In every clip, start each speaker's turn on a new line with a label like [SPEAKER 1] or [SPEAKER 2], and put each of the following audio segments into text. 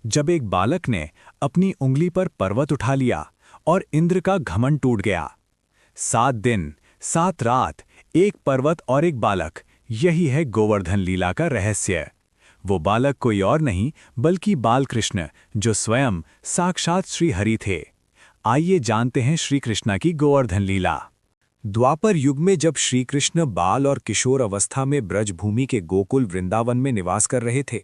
[SPEAKER 1] जब एक बालक ने अपनी उंगली पर पर्वत उठा लिया और इंद्र का घमंड टूट गया। 7 दिन 7 रात, एक पर्वत और एक बालक, यही है गोवर्धन लीला का रहस्य। वो बालक कोई और नहीं बल्कि बालकृष्ण, जो स्वयं साक्षात श्री हरि थे। आइए जानते हैं श्री कृष्ण की गोवर्धन लीला। द्वापर युग में जब श्री कृष्ण बाल और किशोर अवस्था में ब्रजभूमि के गोकुल वृंदावन में निवास कर रहे थे,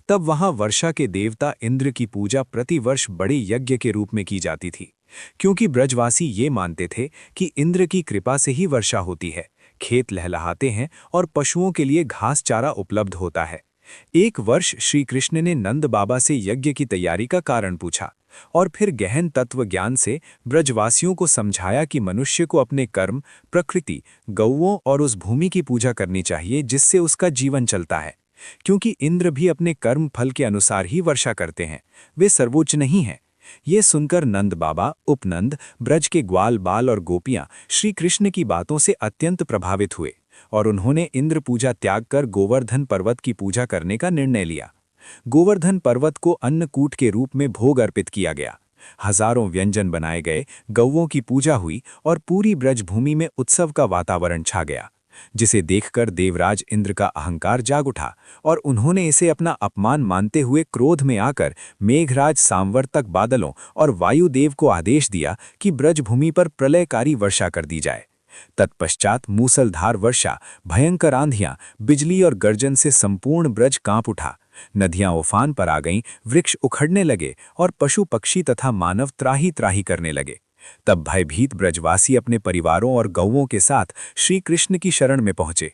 [SPEAKER 1] तब वहां वर्षा के देवता इंद्र की पूजा प्रतिवर्ष बड़े यज्ञ के रूप में की जाती थी, क्योंकि ब्रजवासी ये मानते थे कि इंद्र की कृपा से ही वर्षा होती है, खेत लहलहाते हैं और पशुओं के लिए घास चारा उपलब्ध होता है। एक वर्ष श्री कृष्ण ने नंद बाबा से यज्ञ की तैयारी का कारण पूछा और फिर गहन तत्व ज्ञान से ब्रजवासियों को समझाया कि मनुष्य को अपने कर्म, प्रकृति, गौओं और उस भूमि की पूजा करनी चाहिए जिससे उसका जीवन चलता है, क्योंकि इंद्र भी अपने कर्म फल के अनुसार ही वर्षा करते हैं, वे सर्वोच्च नहीं हैं। ये सुनकर नंद बाबा, उपनंद, ब्रज के ग्वाल बाल और गोपियां श्री कृष्ण की बातों से अत्यंत प्रभावित हुए और उन्होंने इंद्र पूजा त्याग कर गोवर्धन पर्वत की पूजा करने का निर्णय लिया। गोवर्धन पर्वत को अन्नकूट के रूप में भोग अर्पित किया गया। हजारों व्यंजन बनाए गए, गौओं की पूजा हुई और पूरी ब्रजभूमि में उत्सव का वातावरण छा गया, जिसे देखकर देवराज इंद्र का अहंकार जाग उठा और उन्होंने इसे अपना अपमान मानते हुए क्रोध में आकर मेघराज सांवर्तक बादलों और वायुदेव को आदेश दिया कि ब्रजभूमि पर प्रलयकारी वर्षा कर दी जाए। तत्पश्चात मूसलधार वर्षा, भयंकर आंधियां, बिजली और गर्जन से संपूर्ण ब्रज कांप उठा। नदियां उफान पर आ गईं, वृक्ष उखड़ने लगे और पशु पक्षी तथा मानव त्राही त्राही करने लगे। तब भयभीत ब्रजवासी अपने परिवारों और गौओं के साथ श्री कृष्ण की शरण में पहुंचे।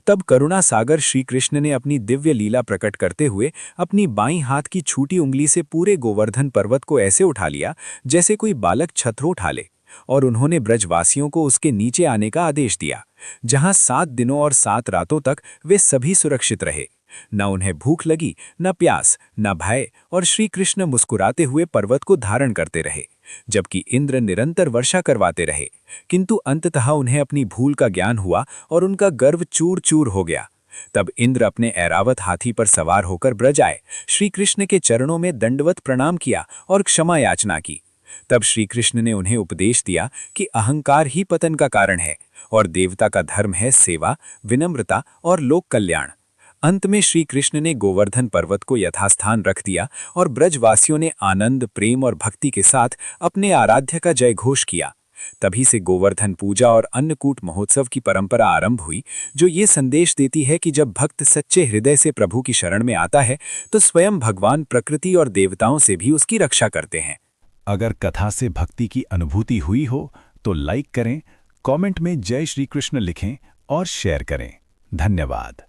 [SPEAKER 1] तब करुणा सागर श्री कृष्ण ने अपनी दिव्य लीला प्रकट करते हुए अपनी बाईं हाथ की छोटी उंगली से पूरे गोवर्धन पर्वत को ऐसे उठा लिया जैसे कोई बालक छत्र उठा ले, और उन्होंने ब्रजवासियों को उसके नीचे आने का आदेश दिया, जहां 7 दिनों और 7 रातों तक वे सभी सुरक्षित रहे। न उन्हें भूख लगी, न प्यास, न भय, और श्री कृष्ण मुस्कुराते हुए पर्वत को धारण करते रहे, जबकि इंद्र निरंतर वर्षा करवाते रहे। किंतु अंततः उन्हें अपनी भूल का ज्ञान हुआ और उनका गर्व चूर चूर हो गया। तब इंद्र अपने ऐरावत हाथी पर सवार होकर ब्रज आए, श्री कृष्ण के चरणों में दंडवत प्रणाम किया और क्षमा याचना की। तब श्री कृष्ण ने उन्हें उपदेश दिया कि अहंकार ही पतन का कारण है और देवता का धर्म है सेवा, विनम्रता और लोक कल्याण। अंत में श्री कृष्ण ने गोवर्धन पर्वत को यथास्थान रख दिया और ब्रजवासियों ने आनंद, प्रेम और भक्ति के साथ अपने आराध्य का जयघोष किया। तभी से गोवर्धन पूजा और अन्नकूट महोत्सव की परंपरा आरंभ हुई, जो ये संदेश देती है कि जब भक्त सच्चे हृदय से प्रभु की शरण में आता है तो स्वयं भगवान प्रकृति और देवताओं से भी उसकी रक्षा करते हैं।
[SPEAKER 2] अगर कथा से भक्ति की अनुभूति हुई हो तो लाइक करें, कमेंट में जय श्री कृष्ण लिखें और शेयर करें। धन्यवाद।